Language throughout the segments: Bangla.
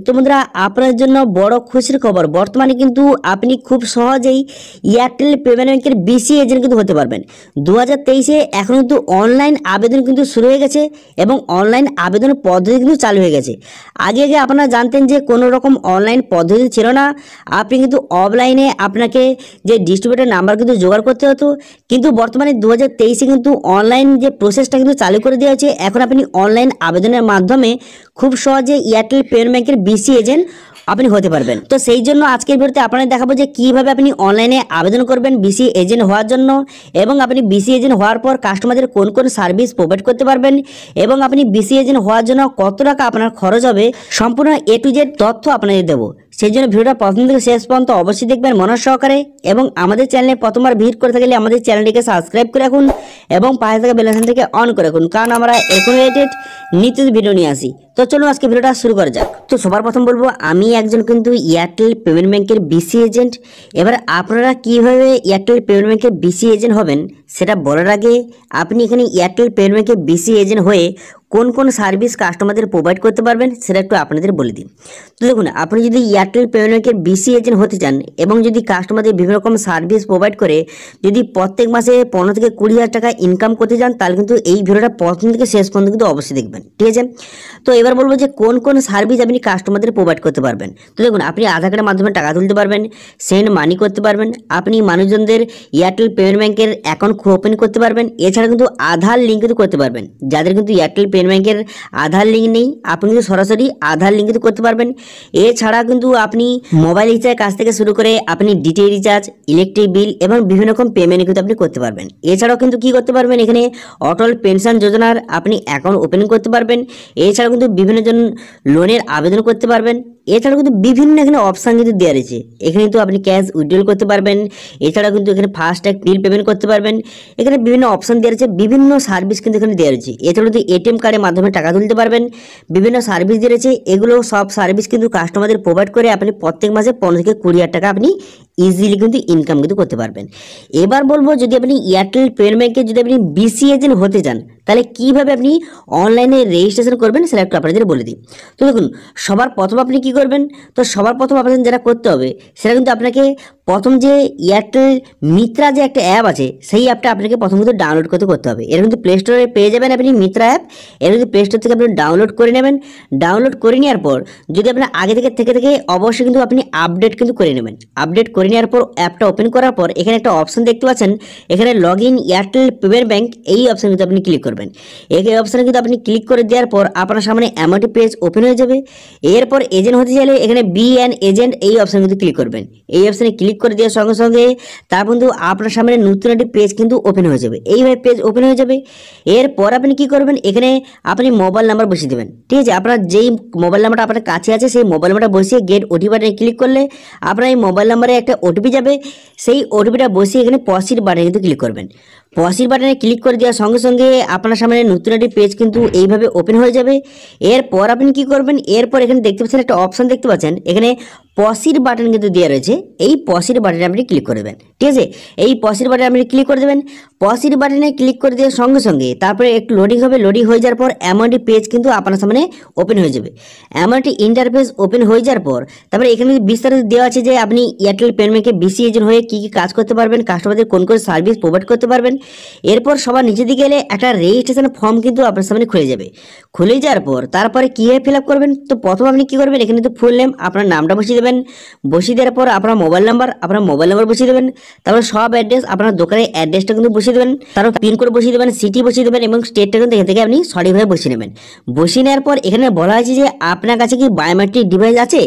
তো বন্ধুরা আপনার জন্য বড় খুশির খবর, বর্তমানে কিন্তু আপনি খুব সহজেই এয়ারটেল পেমেন্ট ব্যাংকের বিসি এজেন্ট কিন্তু হতে পারবেন। 2023-এ এখন কিন্তু অনলাইন আবেদন কিন্তু শুরু হয়ে গেছে এবং অনলাইন আবেদনের পদ্ধতি কিন্তু চালু হয়ে গেছে। আগে আগে আপনারা জানতেন যে কোনো রকম অনলাইন পদ্ধতি ছিল না, আপনি কিন্তু অফলাইনে আপনাকে যে ডিস্ট্রিবিউটর নাম্বার কিন্তু জোগাড় করতে হতো। কিন্তু বর্তমানে 2023-এ কিন্তু অনলাইন যে প্রসেসটা কিন্তু চালু করে দেওয়া হয়েছে। এখন আপনি অনলাইন আবেদনের মাধ্যমে খুব সহজে এয়ারটেল পেমেন্ট ব্যাংকের বিসি এজেন্ট আপনি হতে পারবেন। তো সেই জন্য আজকের ভিডিওতে আপনাদের দেখাবো যে কিভাবে আপনি অনলাইনে আবেদন করবেন বিসি এজেন্ট হওয়ার জন্য, এবং আপনি বিসি এজেন্ট হওয়ার পর কাস্টমারদের কোন কোন সার্ভিস প্রোভাইড করতে পারবেন, এবং আপনি বিসি এজেন্ট হওয়ার জন্য কত টাকা আপনার খরচ হবে, সম্পূর্ণ এ টু জেড তথ্য আপনাদের দেবো। সেই জন্য ভিডিওটা প্রথম থেকে শেষ পর্যন্ত অবশ্যই দেখবেন মনোযোগ সহকারে, এবং আমাদের চ্যানেলে প্রথমবার ভিজিট করে থাকলে আমাদের চ্যানেলটিকে সাবস্ক্রাইব করে রাখুন এবং পাশে থাকা বেল আইকনটিকে অন করে রাখুন, কারণ আমরা এরকম রিলেটেড নিত্য ভিডিও নিয়ে আসি। তো চলুন আজকে ভিডিওটা শুরু করা যাক। তো সবার প্রথম বলবো, আমি একজন কিন্তু এয়ারটেল পেমেন্ট ব্যাংকের বিসি এজেন্ট। এবার আপনারা কিভাবে এয়ারটেল পেমেন্ট ব্যাংকের বিসি এজেন্ট হবেন সেটা বলার আগে, আপনি এখানে এয়ারটেল পেমেন্ট ব্যাংকের বিসি এজেন্ট হয়ে কোন কোন সার্ভিস কাস্টমারদের প্রোভাইড করতে পারবেন সেটা একটু আপনাদের বলে দিই। তো দেখুন, আপনি যদি এয়ারটেল পেমেন্ট ব্যাংকের বিসি এজেন্ট হতে চান এবং যদি কাস্টমারদের বিভিন্ন রকম সার্ভিস প্রোভাইড করে যদি প্রত্যেক মাসে 15 থেকে 20,000 টাকা ইনকাম করতে চান, তাহলে কিন্তু এই ভিডিওটা প্রথম থেকে শেষ পর্যন্ত কিন্তু অবশ্যই দেখবেন, ঠিক আছে? তো এবার বলবো যে কোন কোন সার্ভিস আপনি কাস্টমারদের প্রোভাইড করতে পারবেন। তো দেখুন, আপনি আধার কার্ডের মাধ্যমে টাকা তুলতে পারবেন, সেন্ড মানি করতে পারবেন, আপনি মানুষজনদের এয়ারটেল পেমেন্ট ব্যাংকের অ্যাকাউন্ট ওপেন করতে পারবেন, এছাড়া কিন্তু আধার লিঙ্ক কিন্তু করতে পারবেন। যাদের কিন্তু এয়ারটেল পেমেন্ট ব্যাংকের আধার লিঙ্ক নেই, আপনি কিন্তু সরাসরি আধার লিঙ্ক কিন্তু করতে পারবেন। এছাড়া কিন্তু আপনি মোবাইল রিচার্জের কাছ থেকে শুরু করে আপনি ডিটিএইচ রিচার্জ, ইলেকট্রিক বিল এবং বিভিন্ন রকম পেমেন্ট কিন্তু আপনি করতে পারবেন। এছাড়াও কিন্তু কি করতে পারবেন, এখানে অটল পেনশন যোজনার আপনি অ্যাকাউন্ট ওপেন করতে পারবেন। এছাড়াও কিন্তু বিভিন্ন জন লোনের আবেদন করতে পারবেন। এছাড়াও কিন্তু বিভিন্ন এখানে অপশান কিন্তু দেওয়া রয়েছে। এখানে কিন্তু আপনি ক্যাশ উইথড্রল করতে পারবেন, এছাড়াও কিন্তু এখানে ফাস্ট্যাগ বিল পেমেন্ট করতে পারবেন। এখানে বিভিন্ন অপশান দেওয়া রয়েছে, বিভিন্ন সার্ভিস কিন্তু এখানে দেওয়া রয়েছে। এছাড়াও কিন্তু এটিএম কার্ডের মাধ্যমে টাকা তুলতে পারবেন, বিভিন্ন সার্ভিস দিয়ে রয়েছে। এগুলো সব সার্ভিস কিন্তু কাস্টমারদের প্রোভাইড করে আপনি প্রত্যেক মাসে 15 থেকে 20,000 টাকা আপনি ইজিলি কিন্তু ইনকাম কিন্তু করতে পারবেন। এবার বলবো, যদি আপনি এয়ারটেল পেমেন্ট ব্যাংকে যদি আপনি বিসি এজেন্ট হতে চান, তাহলে কিভাবে আপনি অনলাইনে রেজিস্ট্রেশন করবেন সেটা একটু আপনাদের বলে দিই। তো দেখুন, সবার প্রথম আপনি কি করবেন, তো সবার প্রথম আপনাদের যেটা করতে হবে সেটা কিন্তু আপনাকে প্রথম যে এয়ারটেল মিত্রা যে একটা অ্যাপ আছে, সেই অ্যাপটা আপনাকে প্রথম কিন্তু ডাউনলোড করতে হবে। এর কিন্তু প্লে স্টোরে পেয়ে যাবেন আপনি মিত্রা অ্যাপ। এর কিন্তু প্লে স্টোর থেকে আপনি ডাউনলোড করে নেবেন। ডাউনলোড করে নেওয়ার পর যদি আপনার আগে থেকে অবশ্যই কিন্তু আপনি আপডেট কিন্তু করে নেবেন। আপডেট করে নেওয়ার পর অ্যাপটা ওপেন করার পর এখানে একটা অপশন দেখতে পাচ্ছেন, এখানে log in Airtel payment bank, এই অপশন কিন্তু আপনি ক্লিক করবেন। এই অপশানে কিন্তু আপনি ক্লিক করে দেওয়ার পর আপনার সামনে এমন পেজ ওপেন হয়ে যাবে। এরপর এজেন্ট হতে চাইলে এখানে বি অ্যান এজেন্ট, এই অপশানে কিন্তু ক্লিক করবেন। এই অপশানে ক্লিক করে দেওয়ার সঙ্গে সঙ্গে তারপর কিন্তু আপনার সামনে নতুন একটি পেজ কিন্তু ওপেন হয়ে যাবে। এইভাবে পেজ ওপেন হয়ে যাবে। এরপর আপনি কি করবেন, এখানে আপনি মোবাইল নাম্বার বসিয়ে দেবেন, ঠিক আছে? আপনার যেই মোবাইল নাম্বারটা আপনার কাছে আছে সেই মোবাইল নাম্বারটা বসিয়ে গেট ওটিপি বাটনে ক্লিক করলে আপনার এই মোবাইল নাম্বারে একটা ওটিপি যাবে। সেই ওটিপিটা বসিয়ে এখানে প্রসিড বাটনে কিন্তু ক্লিক করবেন। প্রসিড বাটনে ক্লিক করে দেওয়ার সঙ্গে সঙ্গে আপনার সামনে নতুন একটি পেজ কিন্তু এইভাবে ওপেন হয়ে যাবে। এরপর আপনি কি করবেন, এরপর এখানে দেখতে পাচ্ছেন একটা অপশন দেখতে পাচ্ছেন, এখানে প্রসিড বাটন কিন্তু দেওয়া রয়েছে। এই প্রসিড বাটনে আপনি ক্লিক করে দেবেন, ঠিক আছে? এই প্রসিড বাটনে আপনি ক্লিক করে দেবেন। প্রসিড বাটনে ক্লিক করে দেওয়ার সঙ্গে সঙ্গে তারপরে একটু লোডিং হবে। লোডিং হয়ে যাওয়ার পর এমন একটি পেজ কিন্তু আপনার সামনে ওপেন হয়ে যাবে। এমন একটি ইন্টারফেস ওপেন হয়ে যাওয়ার পর তারপরে এখানে বিস্তারিত দেওয়া আছে যে আপনি এয়ারটেল পেমেন্ট ব্যাংকে বিসি এজেন্ট হয়ে কী কী কাজ করতে পারবেন, কাস্টমারদের কোন কোন সার্ভিস প্রোভাইড করতে পারবেন। এরপর সবার নিচে দিকে এলে একটা রেজিস্ট্রেশন ফর্ম কিন্তু আপনার সামনে খুলে যাবে। খুলে যাওয়ার পর তারপরে কীভাবে ফিল আপ করবেন, তো প্রথম আপনি কী করবেন, এখানে তো ফুল নেম, আপনার নামটা বসিয়ে দেবেন। বসিয়ে দেওয়ার পর আপনার মোবাইল নাম্বার বসিয়ে দেবেন। তারপর সব অ্যাড্রেস, আপনার দোকানের অ্যাড্রেসটা কিন্তু বসিয়ে দেবেন। তারপর পিনকোড বসিয়ে দেবেন, সিটি বসিয়ে দেবেন এবং স্টেটটা কিন্তু এখান থেকে আপনি সঠিকভাবে বসিয়ে নেবেন। বসিয়ে নেওয়ার পর এখানে বলা আছে যে আপনার কাছে কি বায়োমেট্রিক ডিভাইস আছে,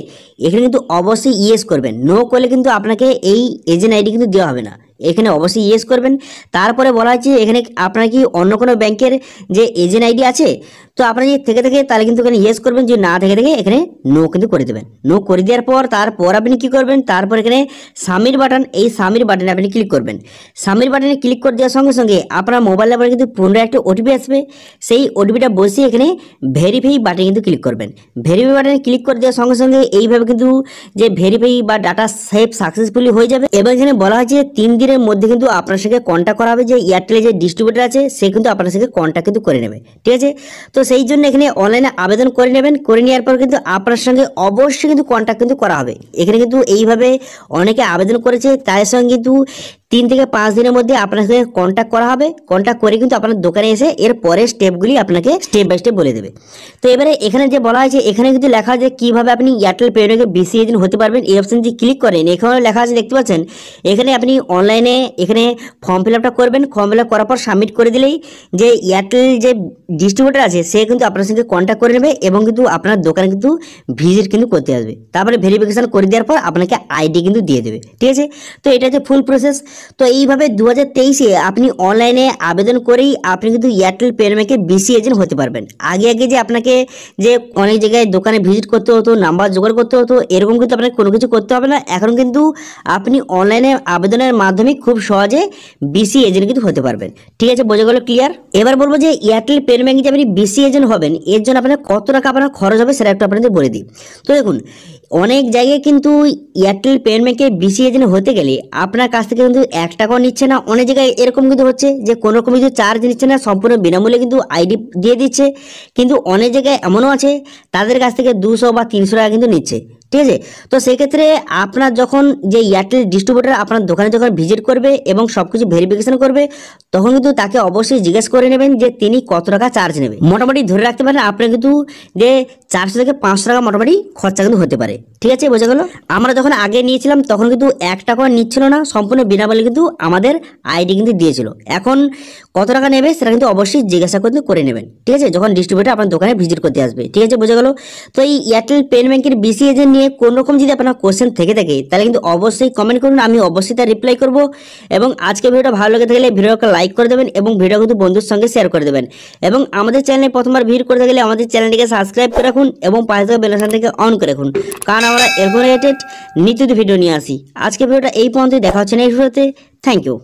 এখানে কিন্তু অবশ্যই ইয়েস করবেন। নো করলে কিন্তু আপনাকে এই এজেন্ট আইডি কিন্তু দেওয়া হবে না। এখানে অবশ্যই ইয়েস করবেন। তারপরে বলা হচ্ছে এখানে আপনার কি অন্য কোনো ব্যাংকের যে এজেন্ট আইডি আছে, তো আপনার যদি থেকে তাহলে কিন্তু এখানে ইয়েস করবেন, যদি না থেকে এখানে নো কিন্তু করে দেবেন। নো করে দেওয়ার পর তারপর আপনি কি করবেন, তারপর এখানে সাবমিট বাটন, এই সাবমিট বাটনে আপনি ক্লিক করবেন। সাবমিট বাটনে ক্লিক করে দেওয়ার সঙ্গে সঙ্গে আপনার মোবাইল নাম্বারে কিন্তু পুনরায় একটা ওটিপি আসবে। সেই ওটিপিটা বসিয়ে এখানে ভেরিফাই বাটনে কিন্তু ক্লিক করবেন। ভেরিফাই বাটনে ক্লিক করে দেওয়ার সঙ্গে সঙ্গে এইভাবে কিন্তু যে ভেরিফাই বা ডাটা সেভ সাকসেসফুলি হয়ে যাবে। এবং এখানে বলা হয়েছে 3 দিনের মধ্যে কিন্তু আপনার সঙ্গে কন্ট্যাক্ট করা হবে, যে এয়ারটেলের যে ডিস্ট্রিবিউটর আছে সে কিন্তু আপনার সঙ্গে কন্ট্যাক্ট কিন্তু করে নেবে, ঠিক আছে? তো সেই জন্য এখানে অনলাইনে আবেদন করে নেবেন, করে নেওয়ার পর কিন্তু আপনার সঙ্গে অবশ্যই কিন্তু কন্ট্যাক্ট কিন্তু করা হবে। এখানে কিন্তু এইভাবে অনেকে আবেদন করেছে, তাদের সঙ্গে কিন্তু 3 থেকে 5 দিনের মধ্যে আপনার সাথে কন্ট্যাক্ট করা হবে। কন্ট্যাক্ট করে কিন্তু আপনার দোকানে এসে এর পরের স্টেপগুলি আপনাকে স্টেপ বাই স্টেপ বলে দেবে। তো এবারে এখানে যে বলা হয়েছে, এখানে কিন্তু লেখা আছে কিভাবে আপনি এয়ারটেল পেমেন্টের বিসি এজেন্ট হতে পারবেন। এই অপশন যদি ক্লিক করেন, এখানে লেখা আছে দেখতে পাচ্ছেন, এখানে আপনি অনলাইনে এখানে ফর্ম ফিল আপটা করবেন। ফর্ম ফিল আপ করার পর সাবমিট করে দিলেই যে এয়ারটেল যে ডিস্ট্রিবিউটার আছে সে কিন্তু আপনার সঙ্গে কন্ট্যাক্ট করে নেবে এবং কিন্তু আপনার দোকানে কিন্তু ভিজিট কিন্তু করতে আসবে। তারপরে ভেরিফিকেশন করে দেওয়ার পর আপনাকে আইডি কিন্তু দিয়ে দেবে, ঠিক আছে। তো এটা হচ্ছে ফুল প্রসেস। তো এইভাবে 2023-এ আপনি অনলাইনে আবেদন করেই আপনি কিন্তু এয়ারটেল পেমেন্টের বিসি এজেন্ট হতে পারবেন। আগে যে আপনাকে যে অনেক জায়গায় দোকানে ভিজিট করতে হতো, নাম্বার জোগাড় করতে হতো, এরকম কিন্তু আপনাকে কোনো কিছু করতে হবে না। এখন কিন্তু আপনি অনলাইনে আবেদনের মাধ্যমে খুব সহজে বিসি এজেন্ট কিন্তু হতে পারবেন, ঠিক আছে। বোঝা গেল, ক্লিয়ার। এবার বলবো যে এয়ারটেল পেমেন্ট যে আপনি বিসি এজেন্ট হবেন, এর জন্য আপনার কত টাকা আপনার খরচ হবে সেটা একটু আপনাদের বলে দিই। তো দেখুন, অনেক জায়গায় কিন্তু এয়ারটেল পেমেন্টকে বিসি এজেন্ট হতে গেলে আপনার কাছ থেকে কিন্তু 1 টাকাও নিচ্ছে না। অনেক জায়গায় এরকম কিন্তু হচ্ছে যে কোনো রকম কিছু চার্জ নিচ্ছে না, সম্পূর্ণ বিনামূল্যে কিন্তু আইডি দিয়ে দিচ্ছে। কিন্তু অনেক জায়গায় এমনও আছে তাদের কাছ থেকে 200 বা 300 টাকা কিন্তু নিচ্ছে, ঠিক আছে। তো সেক্ষেত্রে আপনার যখন যে এয়ারটেল ডিস্ট্রিবিউটার আপনার দোকানে যখন ভিজিট করবে এবং সব কিছু ভেরিফিকেশন করবে, তখন কিন্তু তাকে অবশ্যই জিজ্ঞেস করে নেবেন যে তিনি কত টাকা চার্জ নেবে। মোটামুটি ধরে রাখতে পারেন আপনার কিন্তু যে 400 থেকে 500 টাকা মোটামুটি খরচা কিন্তু হতে পারে, ঠিক আছে। বোঝা গেল। আমরা যখন আগে নিয়েছিলাম তখন কিন্তু 1 টাকা নিচ্ছিল না, সম্পূর্ণ বিনামূল্যে কিন্তু আমাদের আইডি কিন্তু দিয়েছিল। এখন কত টাকা নেবে সেটা কিন্তু অবশ্যই জিজ্ঞাসা কিন্তু করে নেবেন, ঠিক আছে, যখন ডিস্ট্রিবিউটার আপনার দোকানে ভিজিট করতে আসবে, ঠিক আছে। বোঝা গেল। তো এই এয়ারটেল পেমেন্টের বিসি এজেন্ট নিয়ে কোনো রকম যদি আপনার কোশ্চেন থেকে থাকে তাহলে কিন্তু অবশ্যই কমেন্ট করুন, আমি অবশ্যই তার রিপ্লাই করব। এবং আজকে ভিডিওটা ভালো লেগে থাকলে ভিডিওকে লাইক করে দেবেন এবং ভিডিও কিন্তু বন্ধুর সঙ্গে শেয়ার করে দেবেন। এবং আমাদের চ্যানেলে প্রথমবার ভিজিট করতে গেলে আমাদের চ্যানেলটিকে সাবস্ক্রাইব করে রাখুন এবং পাশে থাকা বেল আইকনটিকে অন করে রাখুন, কারণ আমরা এরকম রিলেটেড নিত্য ভিডিও নিয়ে আসি। আজকে ভিডিওটা এই পর্যন্তই, দেখা হচ্ছে নেক্সট ভিডিওতে। Thank you.